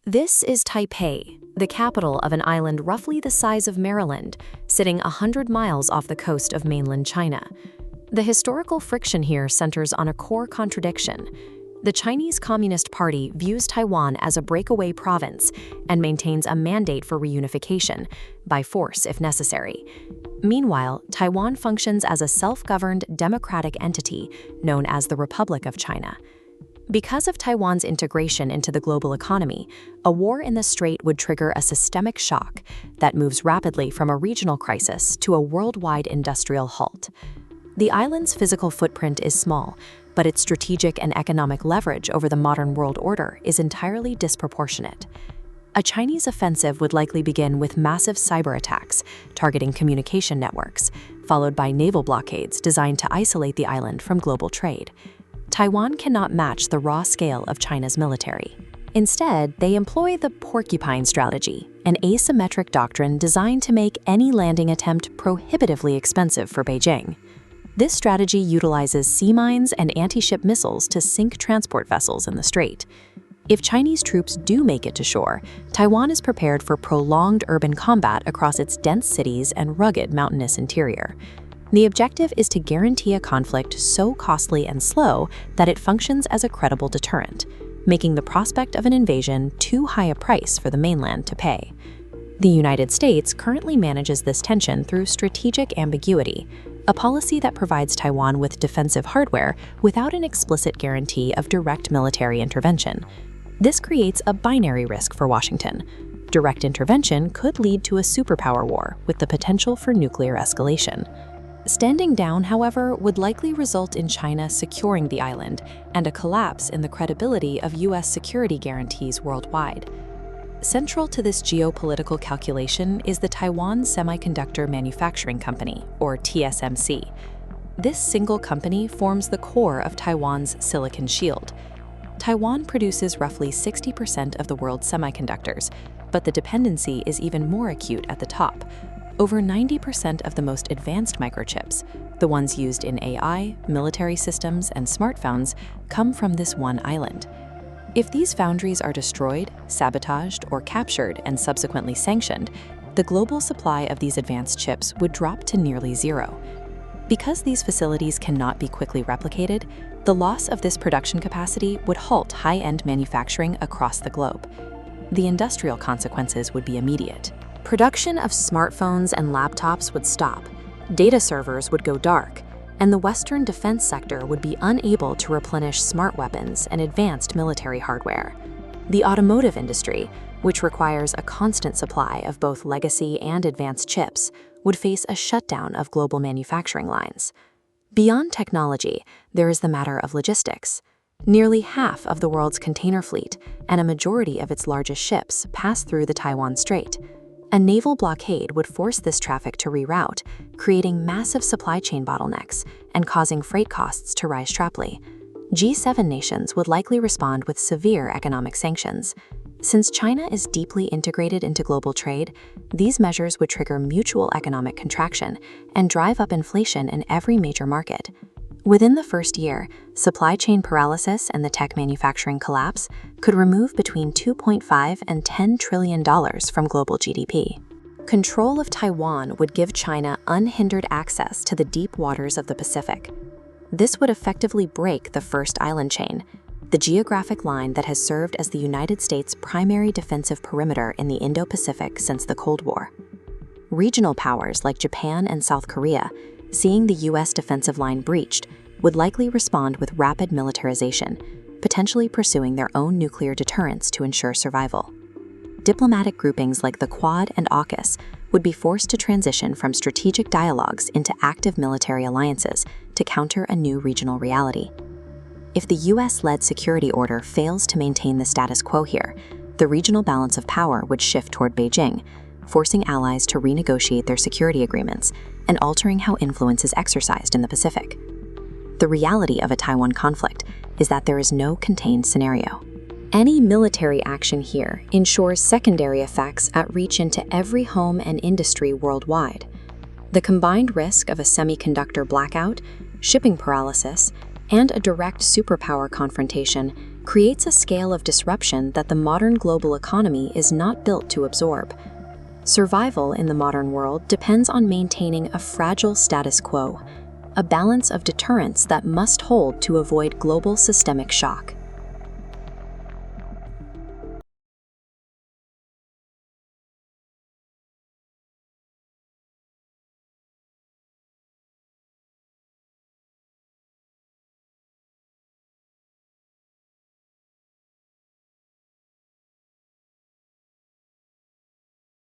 This is Taipei, the capital of an island roughly the size of Maryland, sitting 100 miles off the coast of mainland China. The historical friction here centers on a core contradiction. The Chinese Communist Party views Taiwan as a breakaway province and maintains a mandate for reunification, by force if necessary. Meanwhile, Taiwan functions as a self-governed democratic entity known as the Republic of China. Because of Taiwan's integration into the global economy, a war in the Strait would trigger a systemic shock that moves rapidly from a regional crisis to a worldwide industrial halt. The island's physical footprint is small, but its strategic and economic leverage over the modern world order is entirely disproportionate. A Chinese offensive would likely begin with massive cyber attacks targeting communication networks, followed by naval blockades designed to isolate the island from global trade. Taiwan cannot match the raw scale of China's military. Instead, they employ the Porcupine Strategy, an asymmetric doctrine designed to make any landing attempt prohibitively expensive for Beijing. This strategy utilizes sea mines and anti-ship missiles to sink transport vessels in the strait. If Chinese troops do make it to shore, Taiwan is prepared for prolonged urban combat across its dense cities and rugged mountainous interior. The objective is to guarantee a conflict so costly and slow that it functions as a credible deterrent, making the prospect of an invasion too high a price for the mainland to pay. The United States currently manages this tension through strategic ambiguity, a policy that provides Taiwan with defensive hardware without an explicit guarantee of direct military intervention. This creates a binary risk for Washington. Direct intervention could lead to a superpower war with the potential for nuclear escalation. Standing down, however, would likely result in China securing the island and a collapse in the credibility of U.S. security guarantees worldwide. Central to this geopolitical calculation is the Taiwan Semiconductor Manufacturing Company, or TSMC. This single company forms the core of Taiwan's silicon shield. Taiwan produces roughly 60% of the world's semiconductors, but the dependency is even more acute at the top. Over 90% of the most advanced microchips, the ones used in AI, military systems, and smartphones, come from this one island. If these foundries are destroyed, sabotaged, or captured and subsequently sanctioned, the global supply of these advanced chips would drop to nearly zero. Because these facilities cannot be quickly replicated, the loss of this production capacity would halt high-end manufacturing across the globe. The industrial consequences would be immediate. Production of smartphones and laptops would stop, data servers would go dark, and the Western defense sector would be unable to replenish smart weapons and advanced military hardware. The automotive industry, which requires a constant supply of both legacy and advanced chips, would face a shutdown of global manufacturing lines. Beyond technology, there is the matter of logistics. Nearly half of the world's container fleet and a majority of its largest ships pass through the Taiwan Strait. A naval blockade would force this traffic to reroute, creating massive supply chain bottlenecks and causing freight costs to rise sharply. G7 nations would likely respond with severe economic sanctions. Since China is deeply integrated into global trade, these measures would trigger mutual economic contraction and drive up inflation in every major market. Within the first year, supply chain paralysis and the tech manufacturing collapse could remove between $2.5 and $10 trillion from global GDP. Control of Taiwan would give China unhindered access to the deep waters of the Pacific. This would effectively break the first island chain, the geographic line that has served as the United States' primary defensive perimeter in the Indo-Pacific since the Cold War. Regional powers like Japan and South Korea, seeing the U.S. defensive line breached, would likely respond with rapid militarization, potentially pursuing their own nuclear deterrence to ensure survival. Diplomatic groupings like the Quad and AUKUS would be forced to transition from strategic dialogues into active military alliances to counter a new regional reality. If the U.S.-led security order fails to maintain the status quo here, the regional balance of power would shift toward Beijing, forcing allies to renegotiate their security agreements and altering how influence is exercised in the Pacific. The reality of a Taiwan conflict is that there is no contained scenario. Any military action here ensures secondary effects that reach into every home and industry worldwide. The combined risk of a semiconductor blackout, shipping paralysis, and a direct superpower confrontation creates a scale of disruption that the modern global economy is not built to absorb. Survival in the modern world depends on maintaining a fragile status quo, a balance of deterrence that must hold to avoid global systemic shock.